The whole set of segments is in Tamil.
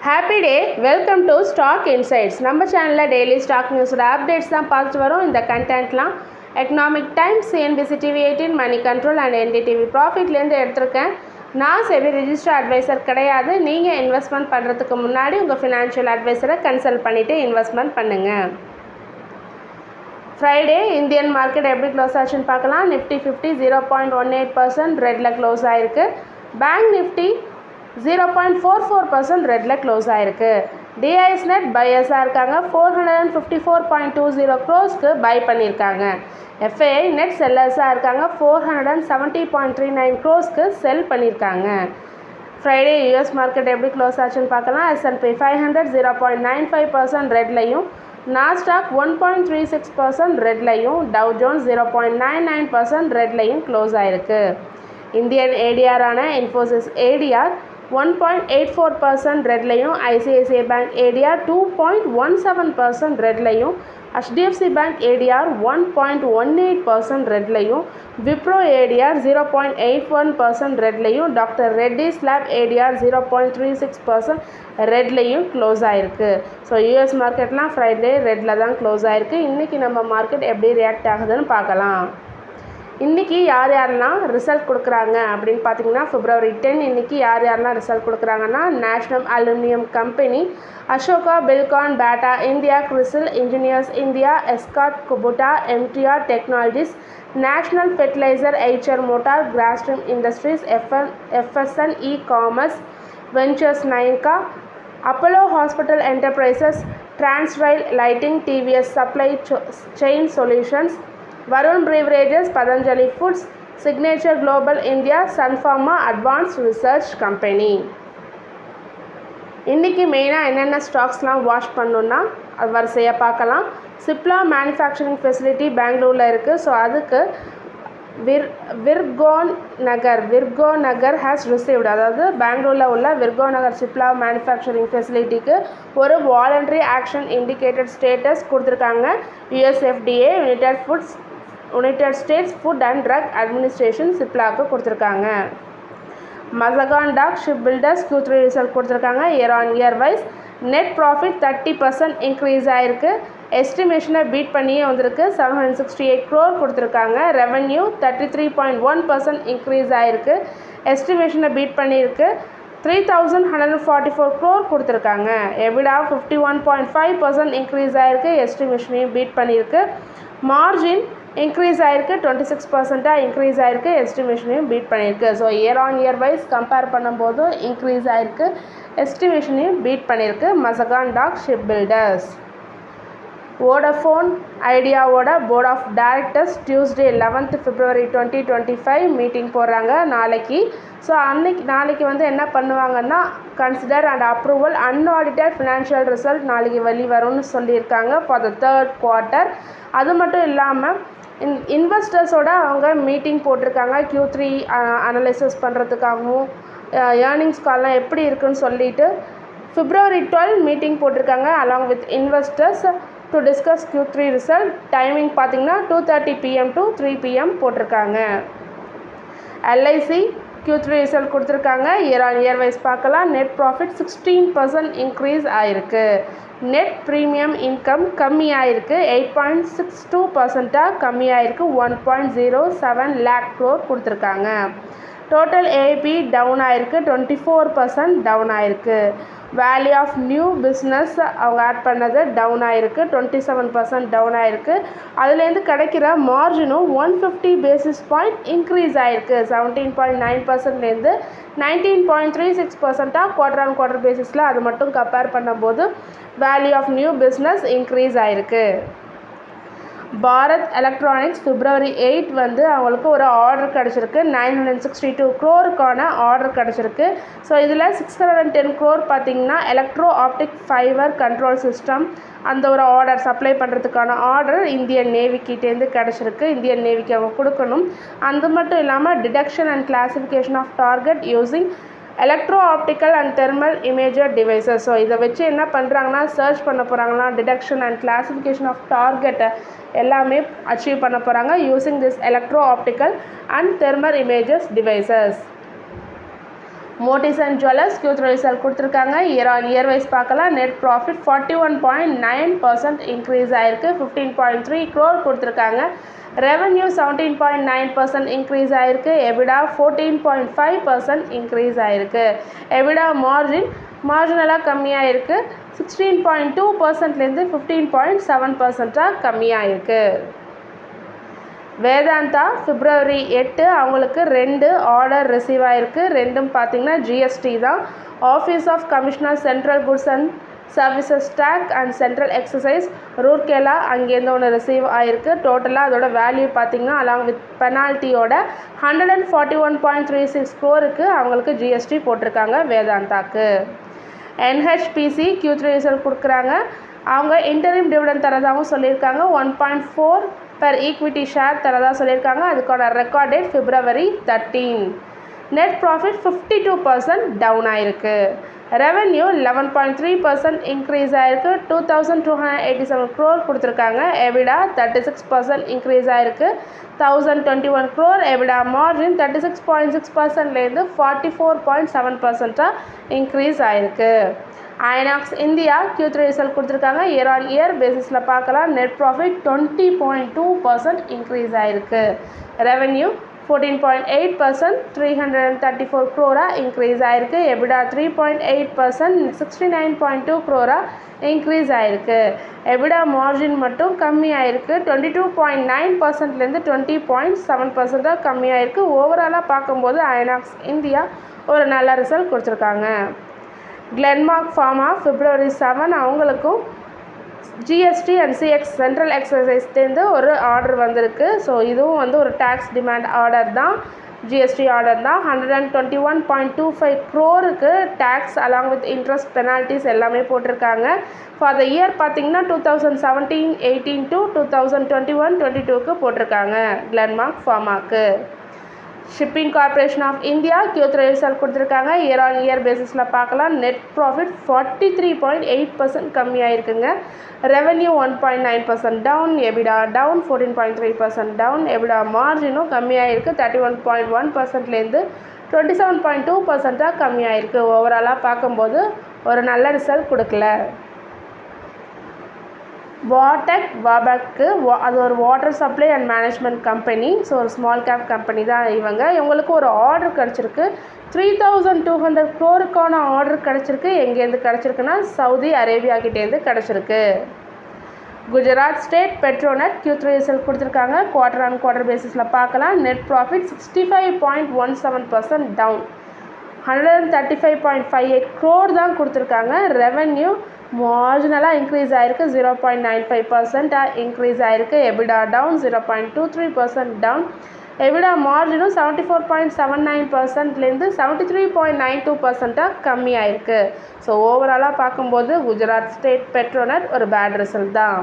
Happy day, welcome to stock insights. நம்ம சேனலில் டெய்லி ஸ்டாக் நியூஸோட அப்டேட்ஸ் தான் பார்த்துட்டு வரோம். இந்த கண்டென்ட்லாம் economic times, CNBC TV 18, Moneycontrol and NDTV ப்ராஃபிட்லேருந்து எடுத்திருக்கேன். நான் செபி ரிஜிஸ்டர் அட்வைசர் கிடையாது. நீங்கள் இன்வெஸ்ட்மெண்ட் பண்ணுறதுக்கு முன்னாடி உங்கள் ஃபினான்ஷியல் அட்வைசரை கன்சல்ட் பண்ணிவிட்டு இன்வெஸ்ட்மெண்ட் பண்ணுங்கள். ஃப்ரைடே இந்தியன் மார்க்கெட் எப்படி க்ளோஸ் ஆச்சுன்னு பார்க்கலாம். நிஃப்டி 50 0.18% ரெட்டில் க்ளோஸ் ஆகிருக்கு. பேங்க் நிஃப்டி 0.44% ரெட்டில் க்ளோஸ் ஆகிருக்கு. டிஐஎஸ் நெட் பையர்ஸாக இருக்காங்க. 454.20 க்ரோஸ்க்கு பை பண்ணியிருக்காங்க. எஃப்ஐஐ நெட் செல்லர்ஸாக இருக்காங்க. 470.39 க்ரோஸ்க்கு செல் பண்ணியிருக்காங்க. ஃப்ரைடே யூஎஸ் மார்க்கெட் எப்படி க்ளோஸ் ஆச்சுன்னு பார்க்கலாம். S&P 500 0.95% ரெட்லையும், நாஸ்டாக் 1.36% ரெட்லையும், டவ் ஜோன்ஸ் 0.99% ரெட்லையும் க்ளோஸ் ஆகிருக்கு. இந்தியன் ஏடிஆரான இன்ஃபோசிஸ் ஏடிஆர் 1.84% ரெட்லையும், ஐசிஐசிஐ பேங்க் ஏடிஆர் 2.17% ரெட்லையும், HDFC பேங்க் ஏடிஆர் 1.18% ரெட்லையும், விப்ரோ ஏடிஆர் 0.81% ரெட்லையும், டாக்டர் ரெட்டிஸ் லேப் ஏடிஆர் 0.36% ரெட்லையும் க்ளோஸ் ஆகிருக்கு. ஸோ யூஎஸ் மார்க்கெட்லாம் ஃப்ரைடே ரெட்டில் தான் க்ளோஸ் ஆகிருக்கு. இன்றைக்கி நம்ம மார்க்கெட் எப்படி ரியாக்ட் ஆகுதுன்னு பார்க்கலாம். இன்றைக்கி யார் யாரெல்லாம் ரிசல்ட் கொடுக்குறாங்க அப்படின்னு பார்த்தீங்கன்னா, February 10 இன்றைக்கி யார் யாரெல்லாம் ரிசல்ட் கொடுக்குறாங்கன்னா, national aluminium company, Ashoka Buildcon, Bata India, Crisil engineers India, Escorts Kubota, MTR technologies, national fertiliser, HR motor, கிராஸ்ட்ரீம் industries, FSN e-commerce ventures, Nykaa, Apollo hospital enterprises, Transrail lighting, TVS supply chain solutions, Varun beverages, Patanjali foods, signature global India, Sun Pharma advanced research company. இன்றைக்கி மெயினாக என்னென்ன ஸ்டாக்ஸ்லாம் வாட்ச் பண்ணணுன்னா அது வரிசையாக பார்க்கலாம். சிப்லா மேனுஃபேக்சரிங் ஃபெசிலிட்டி பெங்களூரில் இருக்குது. ஸோ அதுக்கு விர்கோ நகர் ஹேஸ் ரிசீவ்டு, அதாவது பெங்களூரில் உள்ள விர்கோ நகர் சிப்லா மேனுஃபேக்சரிங் ஃபெசிலிட்டிக்கு ஒரு வாலண்டரி ஆக்ஷன் இண்டிகேட்டட் ஸ்டேட்டஸ் கொடுத்துருக்காங்க. USFDA United States food and drug administration சிப்லாவுக்கு கொடுத்துருக்காங்க. Mazagon dock ship builders Q3 result கொடுத்துருக்காங்க. Year on year wise net profit 30% increase ஆகிருக்கு. எஸ்டிமேஷனை பீட் பண்ணியே வந்திருக்கு. 768 crore கொடுத்துருக்காங்க. ரெவன்யூ 33.1% இன்க்ரீஸ் ஆகிருக்கு. எஸ்டிமேஷனை பீட் பண்ணியிருக்கு. 3144 crore கொடுத்துருக்காங்க. எபிடா 51.5% இன்க்ரீஸ் ஆகிருக்கு. எஸ்டிமேஷனையும் பீட் பண்ணியிருக்கு. மார்ஜின் இன்க்ரீஸ் ஆகிருக்கு. 26% இன்க்ரீஸ் ஆகிருக்கு. எஸ்டிமேஷனையும் பீட் பண்ணியிருக்கு. So year on year wise compare பண்ணும்போது இன்க்ரீஸ் ஆகிருக்கு. எஸ்டிமேஷனையும் பீட் பண்ணியிருக்கு. Mazagon dock ship builders. Vodafone ஐடியாவோட board of directors Tuesday 11th February 2025 meeting போடுறாங்க நாளைக்கு. ஸோ நாளைக்கு வந்து என்ன பண்ணுவாங்கன்னா, consider and approval unaudited financial result நாளைக்கு வெளிவரும்னு சொல்லியிருக்காங்க ஃபார் த 3rd quarter. அது மட்டும் இல்லாமல் இன்வெஸ்டர்ஸோட அவங்க மீட்டிங் போட்டிருக்காங்க. Q3 அனலைசிஸ் பண்ணுறதுக்காகவும் ஏர்னிங்ஸ் கால்லாம் எப்படி இருக்குன்னு சொல்லிட்டு February 12 மீட்டிங் போட்டிருக்காங்க along with investors to discuss Q3 result. Timing பார்த்தீங்கன்னா 2:30 PM to 3 PM போட்டிருக்காங்க. LIC Q3 ரிசல்ட் கொடுத்துருக்காங்க. இயர் ஆன் இயர் வைஸ் பார்க்கலாம். நெட் ப்ராஃபிட் 16% இன்க்ரீஸ் ஆகிருக்கு. நெட் ப்ரீமியம் இன்கம் கம்மியாயிருக்கு. 8.62% கம்மியாயிருக்கு. 1.07 lakh crore கொடுத்துருக்காங்க. டோட்டல் ஏபி டவுன் ஆகிருக்கு. 24% டவுன் ஆகிருக்கு. வேல்யூ ஆஃப் நியூ பிஸ்னஸ் அவங்க ஆட் பண்ணது டவுன் ஆகிருக்கு. 27% டவுன் ஆகிருக்கு. அதுலேருந்து கிடைக்கிற மார்ஜினும் 150 basis point இன்க்ரீஸ் ஆகிருக்கு. 17.9%லேருந்து 19.36% குவார்டர் ஆன் குவார்டர் பேசிஸில் அது மட்டும் கம்பேர் பண்ணும்போது value of new business increase ஆகிருக்கு. பாரத் எலக்ட்ரானிக்ஸ் February 8 வந்து அவங்களுக்கு ஒரு ஆர்டர் கிடச்சிருக்கு. 962 crore ஆர்டர் கிடச்சிருக்கு. ஸோ இதில் 610 crore பார்த்திங்கன்னா electro optic fibre control system அந்த ஒரு ஆர்டர் சப்ளை பண்ணுறதுக்கான ஆர்டர் இந்தியன் நேவிக்கிட்டேருந்து கிடச்சிருக்கு. இந்தியன் நேவிக்கு அவங்க கொடுக்கணும். அது மட்டும் இல்லாமல் detection and classification of target using electro optical and thermal imager devices. So இதை வச்சு என்ன பண்ணுறாங்கன்னா, சர்ச் பண்ண போகிறாங்கன்னா டிடெக்ஷன் அண்ட் கிளாசிஃபிகேஷன் ஆஃப் டார்கெட்டை எல்லாமே அச்சீவ் பண்ண போகிறாங்க using this electro optical and thermal images devices. Motisons jewellers Q3 result கொடுத்துருக்காங்க. இயர் ஆன் இயர் வைஸ் பார்க்கலாம். நெட் ப்ராஃபிட் 41.9% இன்க்ரீஸ் ஆயிருக்கு. 15.3 crore கொடுத்துருக்காங்க. ரெவன்யூ 17.9% இன்க்ரீஸ் ஆயிருக்கு. எபிடா 14.5% இன்க்ரீஸ் ஆயிருக்கு. எபிடா மார்ஜினலாக கம்மியாக இருக்குது. 16.2%லேருந்து 15.7% கம்மியாக இருக்குது. வேதாந்தா February 8 அவங்களுக்கு 2 ஆர்டர் ரிசீவ் ஆகிருக்கு. ரெண்டும் பார்த்திங்கன்னா ஜிஎஸ்டி தான். Office of commissioner central goods and services tax and central excise Rourkela அங்கேருந்து ஒன்று ரிசீவ் ஆகிருக்கு. டோட்டலாக அதோட வேல்யூ பார்த்திங்கன்னா அலாங் வித் பெனால்ட்டியோட 141.36 crore அவங்களுக்கு ஜிஎஸ்டி போட்டிருக்காங்க வேதாந்தாக்கு. NHPC Q3 ரிசல்ட் கொடுக்குறாங்க. அவங்க இன்டரிம் டிவிடெண்ட் தரதாகவும் சொல்லியிருக்காங்க. 1.4 per equity ஷேர் தரதா சொல்லியிருக்காங்க. அதுக்கான record date February 13. Net profit 52% down ஆயிருக்கு. ரெவன்யூ 11.3% இன்க்ரீஸ் ஆயிருக்கு. 2287 crore கொடுத்துருக்காங்க. எபிடா 36% இன்க்ரீஸ் ஆயிருக்கு. 1021 crore. எபிடா மார்ஜின் 36.6%லேருந்து 44.7% இன்க்ரீஸ் ஆயிருக்கு. ஐநாக்ஸ் இந்தியா Q3 ரிசல்ட் கொடுத்துருக்காங்க. இயர் ஆன் இயர் பேசிஸில் பார்க்கலாம். நெட் ப்ராஃபிட் 20.2% இன்க்ரீஸ் ஆயிருக்கு. ரெவன்யூ 14.8% 334 crore இன்க்ரீஸ் ஆயிருக்கு. எபிடா 3.8% 69.2 crore இன்க்ரீஸ் ஆயிருக்கு. எபிடா மார்ஜின் மட்டும் கம்மி ஆயிருக்கு. 22.9%லேருந்து 20.7% கம்மி ஆயிருக்கு. ஓவராலாக பார்க்கும்போது ஐநாக்ஸ் இந்தியா ஒரு நல்ல ரிசல்ட் கொடுத்துருக்காங்க. கிளென்மார்க் ஃபார்மா February 7 அவங்களுக்கும் ஜிஎஸ்டி அண்ட் சிஎக்ஸ் சென்ட்ரல் எக்ஸசைஸ்லேருந்து ஒரு ஆர்டர் வந்திருக்கு. ஸோ இதுவும் ஒரு டேக்ஸ் டிமாண்ட் ஆர்டர் தான், ஜிஎஸ்டி ஆர்டர் தான். 121.25 crore tax along with interest penalties எல்லாமே போட்டிருக்காங்க. ஃபார் த இயர் பார்த்திங்கன்னா 2017-18 to 2021-22 போட்டிருக்காங்க கிளென்மார்க் ஃபார்மாக்கு. Shipping corporation of India Q3 result கொடுத்துருக்காங்க. இயர் ஆன் இயர் பேசிஸில் பார்க்கலாம். நெட் ப்ராஃபிட் 43.8% கம்மியாயிருக்குங்க. Revenue 1.9% down. EBITDA down 14.3% down. EBITDA மார்ஜினும் கம்மியாயிருக்கு. 31.1%லேருந்து 27.2% கம்மியாயிருக்கு. ஓவராலாக பார்க்கும்போது ஒரு நல்ல ரிசல்ட் கொடுக்கல. வாபேக்கு அது ஒரு water supply and management company. So ஒரு ஸ்மால் கேப் கம்பெனி தான் இவங்களுக்கு ஒரு ஆர்டர் கிடச்சிருக்கு. 3200 crore ஆர்டர் கிடச்சிருக்கு. எங்கேருந்து கிடச்சிருக்குன்னா சவுதி அரேபியா கிட்டேருந்து கிடச்சிருக்கு. Gujarat state Petronet Q3 result கொடுத்துருக்காங்க. குவார்டர் ஆன் குவார்டர் பேசிஸில் பார்க்கலாம். Net profit 65.17% down. 135.58 crore தான் கொடுத்துருக்காங்க. ரெவன்யூ மார்ஜினலாக இன்க்ரீஸ் ஆகிருக்கு. 0.95% இன்க்ரீஸ் ஆகிருக்கு. EBITDA down 0.23% down. எபிடா மார்ஜினும் 74.79%லேருந்து 73.92% கம்மி ஆயிருக்கு. ஸோ ஓவராலாக பார்க்கும்போது குஜராத் ஸ்டேட் பெட்ரோநெட் ஒரு பேட் ரிசல்ட் தான்.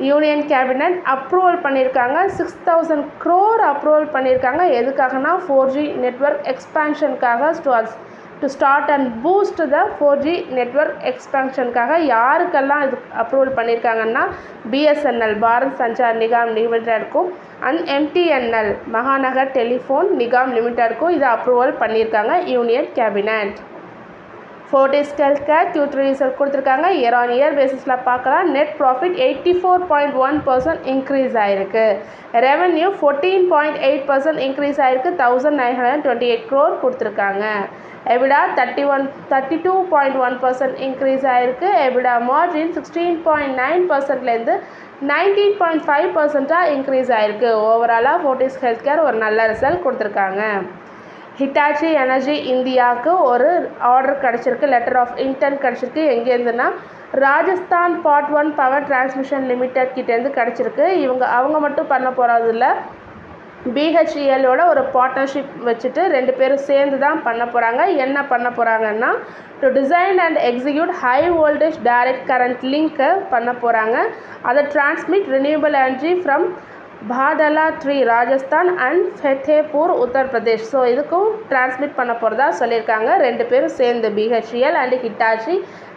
யூனியன் கேபினட் அப்ரூவல் பண்ணியிருக்காங்க. 6000 crore அப்ரூவல் பண்ணியிருக்காங்க. எதுக்காகனா 4G நெட்வொர்க் எக்ஸ்பேன்ஷனுக்காக to start and boost the 4G network எக்ஸ்பேன்ஷனுக்காக. யாருக்கெல்லாம் இது அப்ரூவல் பண்ணியிருக்காங்கன்னா BSNL பாரத் சஞ்சார் நிகாம் லிமிடெடுக்கும் and MTNL Mahanagar telephone Nigam லிமிடெடுக்கும் இது அப்ரூவல் பண்ணியிருக்காங்க union cabinet. Fortis healthcare Q3 result கொடுத்துருக்காங்க. இயர் ஆன் இயர் பேசிஸில் பார்க்கலாம். நெட் ப்ராஃபிட் 84.1% இன்க்ரீஸ் ஆகிருக்கு. ரெவன்யூ 14.8% இன்க்ரீஸ் ஆகிருக்கு. 1928 crore கொடுத்துருக்காங்க. எபிடா 32.1% இன்க்ரீஸ் ஆகிருக்கு. எபிடா மார்ஜின் 16.9%லேருந்து 19.5% இன்க்ரீஸ் ஆகிருக்கு. ஓவராலாக ஃபோர்டிஸ் ஹெல்த்கேர் ஒரு நல்ல ரிசல்ட் கொடுத்துருக்காங்க. ஹிட்டாச்சி எனர்ஜி இந்தியாவுக்கு ஒரு ஆர்டர் கிடச்சிருக்கு. லெட்டர் ஆஃப் இன்டென்ட் கிடச்சிருக்கு. எங்கேருந்துன்னா Rajasthan part 1 power transmission limited கிட்டேருந்து கிடச்சிருக்கு. அவங்க மட்டும் பண்ண போகிறதில்ல, BHELோட ஒரு பார்ட்னர்ஷிப் வச்சுட்டு 2 பேரும் சேர்ந்து தான் பண்ண போகிறாங்க. என்ன பண்ண போகிறாங்கன்னா to design and execute high voltage direct current லிங்க்கை பண்ண போகிறாங்க. அதை transmit renewable energy from Bhadla 3 Rajasthan and Fatehpur Uttar Pradesh. So இதுக்கும் டிரான்ஸ்மிட் பண்ண போகிறதா சொல்லியிருக்காங்க 2 பேரும் சேர்ந்து, BHEL and Hitachi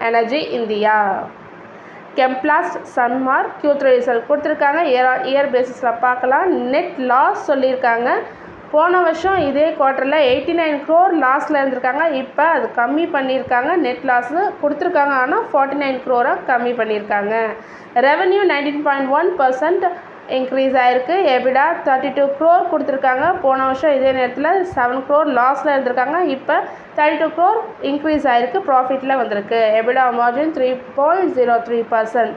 energy India. Chemplast Sanmar Q3 result கொடுத்துருக்காங்க. இயர் பேசிஸில் பார்க்கலாம். நெட் லாஸ் சொல்லியிருக்காங்க. போன வருஷம் இதே குவார்ட்டரில் 89 crore லாஸில் இருந்திருக்காங்க. இப்போ அது கம்மி பண்ணியிருக்காங்க. நெட் லாஸு கொடுத்துருக்காங்க, ஆனால் 49 crore கம்மி பண்ணியிருக்காங்க. ரெவன்யூ 19.1% இன்க்ரீஸ் ஆகிருக்கு. எபிடா 32 crore கொடுத்துருக்காங்க. போன வருஷம் இதே நேரத்தில் 7 crore லாஸில் இருந்திருக்காங்க. இப்போ 32 crore இன்க்ரீஸ் ஆகிருக்கு, ப்ராஃபிட்டில் வந்திருக்கு. EBITDA margin 3.03%.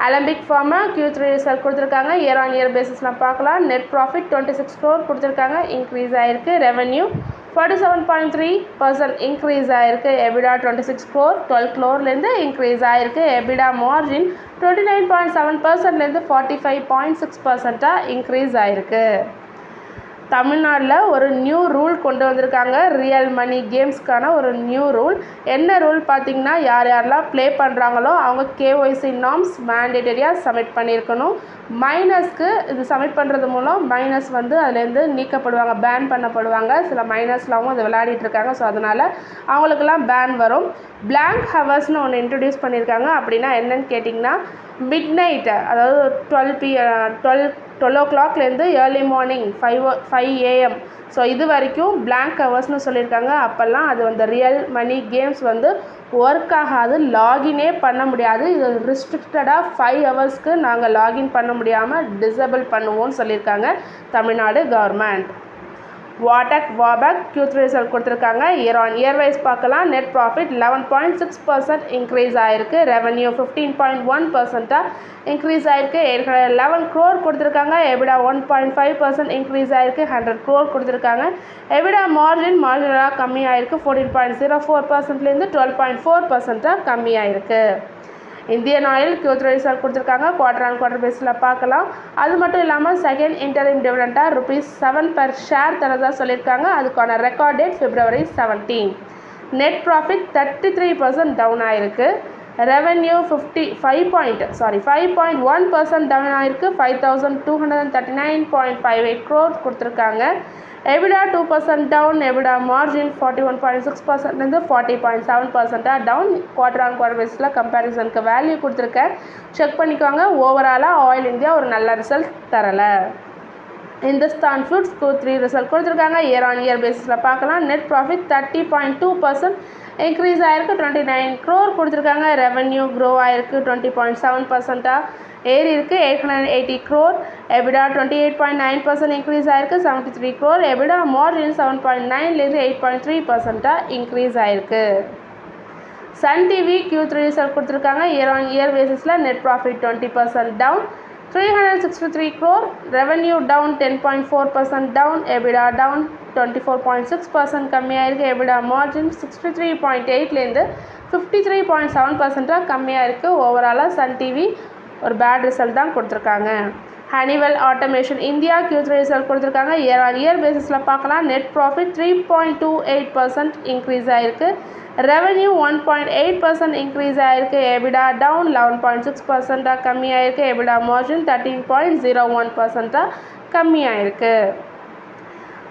Alembic pharma Q3 result கொடுத்துருக்காங்க. இயர் ஆன் இயர் பேசிஸில் பார்க்கலாம். நெட் ப்ராஃபிட் 26 crore கொடுத்துருக்காங்க, இன்க்ரீஸ் ஆகிருக்கு. ரெவன்யூ 47.3% இன்க்ரீஸ் ஆகிருக்கு. எபிடா 26 crore 12 crore இன்க்ரீஸ் ஆகிருக்கு. எபிடா மார்ஜின் 29.7%லேருந்து 45.6% இன்க்ரீஸ் ஆகிருக்கு. தமிழ்நாட்டில் ஒரு நியூ ரூல் கொண்டு வந்திருக்காங்க. ரியல் மணி கேம்ஸ்க்கான ஒரு நியூ ரூல். என்ன ரூல் பார்த்திங்கன்னா, யாரெல்லாம் ப்ளே பண்ணுறாங்களோ அவங்க KYC நார்ம்ஸ் மேண்டேட்டரியாக சப்மிட் பண்ணியிருக்கணும். மைனஸ்க்கு இது சப்மிட் பண்ணுறது மூலம் மைனஸ் அதுலேருந்து நீக்கப்படுவாங்க, பேன் பண்ணப்படுவாங்க. சில மைனஸ்லாவும் அதை விளையாடிட்டுருக்காங்க. ஸோ அதனால் அவங்களுக்கெல்லாம் பேன் வரும். பிளாங்க் ஹவர்ஸ்னு ஒன்று இன்ட்ரடியூஸ் பண்ணியிருக்காங்க. அப்படின்னா என்னன்னு கேட்டிங்கன்னா, மிட் நைட்டு, அதாவது 12 o'clockலேருந்து ஏர்லி மார்னிங் 5 AM, ஸோ இது வரைக்கும் பிளாங்க் ஹவர்ஸ்னு சொல்லியிருக்காங்க. அப்போல்லாம் அது ரியல் மணி கேம்ஸ் ஒர்க் ஆகாது, லாகினே பண்ண முடியாது. இது ரிஸ்ட்ரிக்டடாக 5 hours நாங்கள் லாகின் பண்ண முடியாமல் டிசேபிள் பண்ணுவோம்னு சொல்லியிருக்காங்க தமிழ்நாடு கவர்மெண்ட். வாபேக் Q3 ரிசல்ட் கொடுத்துருக்காங்க. இயர் ஆன் இயர் வைஸ் பார்க்கலாம். நெட் ப்ராஃபிட் 11.6% இன்க்ரீஸ் ஆகிருக்கு. ரெவன்யூ 15.1% இன்க்ரீஸ் ஆகிருக்கு. 11 crore கொடுத்துருக்காங்க. எபிடா 1.5% இன்க்ரீஸ் ஆகிருக்கு. 100 crore கொடுத்துருக்காங்க. எபிடா மார்ஜினாக கம்மி ஆகிருக்கு. 14.04%லேருந்து 12.4% கம்மி ஆகிருக்கு. இந்தியன் ஆயில் Q3 ரிசல்ட் கொடுத்துருக்காங்க. குவார்டர் ஆன் குவார்டர் பேஸில் பார்க்கலாம். அது மட்டும் இல்லாமல் செகண்ட் இன்டரிம் டிவிடெண்டாக ₹7 per ஷேர் தரதாக சொல்லியிருக்காங்க. அதுக்கான record date February 17. Net profit 33% down ஆகிருக்கு. ரெவன்யூ 5.1% டவுன் ஆகிருக்கு. 5239.58 crore கொடுத்துருக்காங்க. EBITDA 2% down. எபிடா மார்ஜின் 41.6%லேருந்து 40.7% டவுன். குவார்டர் ஆன் குவார்டர் பேஸில் கம்பேரிசனுக்கு வேல்யூ கொடுத்துருக்கேன், செக் பண்ணிக்கோங்க. ஓவராலாக ஆயில் இந்தியா ஒரு நல்ல ரிசல்ட் தரலை. இந்துஸ்தான் ஃபுட்ஸ் Q3 ரிசல்ட் கொடுத்துருக்காங்க. இயர் ஆன் இயர் பேஸில் பார்க்கலாம். நெட் ப்ராஃபிட் 30.2% இன்க்ரீஸ் ஆகிருக்கு. 29 crore கொடுத்துருக்காங்க. ரெவன்யூ க்ரோ ஆகிருக்கு. 20.7% ஏறி இருக்குது. 880 crore. எபிடா 28.9% இன்க்ரீஸ் ஆகிருக்கு. 73 crore. எபிடா மார்ஜின் 7.9லேருந்து 8.3% இன்க்ரீஸ் ஆகிருக்கு. சன் டிவி Q3 ரிசல்ட் கொடுத்துருக்காங்க. இயர் ஆன் இயர் பேசிஸில் net profit 20% down. 363 crore. Revenue down 10.4% down. EBITDA down 24.6% கம்மியாக இருக்குது. எபிடா மார்ஜின் 63.8லேருந்து 53.7% கம்மியாக இருக்குது. ஓவராலாக சன் டிவி ஒரு பேட் ரிசல்ட் தான் கொடுத்துருக்காங்க. Honeywell automation India Q3 result கொடுத்துருக்காங்க. இயர் ஆன் இயர் பேசிஸில் பார்க்கலாம். நெட் ப்ராஃபிட் 3.28% இன்க்ரீஸ் ஆகிருக்கு. ரெவன்யூ 1.8% இன்க்ரீஸ் ஆகிருக்கு. எபிடா டவுன் 11.6% கம்மியாயிருக்கு. எபிடா மார்ஜின் 13.01% கம்மியாயிருக்கு.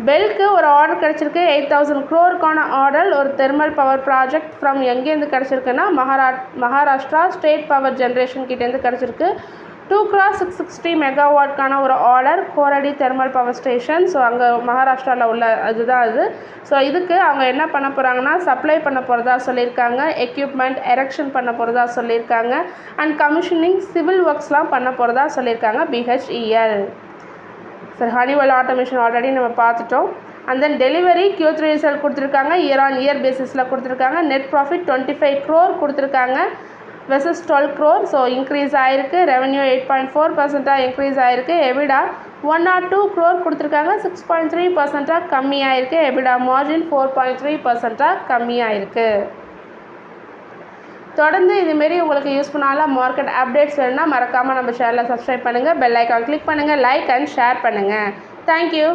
பெல்க்கு ஒரு ஆர்டர் கிடச்சிருக்கு. 8000 crore ஆர்டர். ஒரு தெர்மல் பவர் ப்ராஜெக்ட் ஃப்ரம் எங்கேருந்து கிடச்சிருக்குன்னா மகாராஷ்டிரா ஸ்டேட் பவர் ஜென்ரேஷன் கிட்டேருந்து கிடச்சிருக்கு. 2x660 MW ஒரு order. Koradi thermal power station. So அங்கே மகாராஷ்டிராவில் உள்ள அதுதான் அது. ஸோ இதுக்கு அவங்க என்ன பண்ண போகிறாங்கன்னா, சப்ளை பண்ண போகிறதா சொல்லியிருக்காங்க. எக்யூப்மெண்ட் எரெக்ஷன் பண்ண போகிறதா சொல்லியிருக்காங்க. அண்ட் கமிஷனிங் சிவில் ஒர்க்ஸ்லாம் பண்ண போகிறதா சொல்லியிருக்காங்க BHEL. சரி, ஹனிவெல் ஆட்டோமேஷன் ஆல்ரெடி நம்ம பார்த்துட்டோம். And then delivery Q3 result கொடுத்துருக்காங்க. இயர் ஆன் இயர் பேசிஸில் கொடுத்துருக்காங்க. நெட் ப்ராஃபிட் 25 crore கொடுத்துருக்காங்க வெர்சஸ் 12 crore. ஸோ இன்க்ரீஸ் ஆகிருக்கு. ரெவன்யூ 8.4% இன்க்ரீஸ் ஆகிருக்கு. எபிடா 102 crore கொடுத்துருக்காங்க. 6.3% கம்மியாயிருக்கு. EBITDA margin 4.3% கம்மியாயிருக்கு. தொடர்ந்து இதுமாரி உங்களுக்கு யூஸ்ஃபுல்லான மார்க்கெட் அப்டேட்ஸ் வேணும்னா மறக்காமல் நம்ம சேனலை சப்ஸ்கிரைப் பண்ணுங்கள், பெல் ஐக்கான் கிளிக் பண்ணுங்கள், லைக் அண்ட் ஷேர் பண்ணுங்கள். தேங்க்யூ.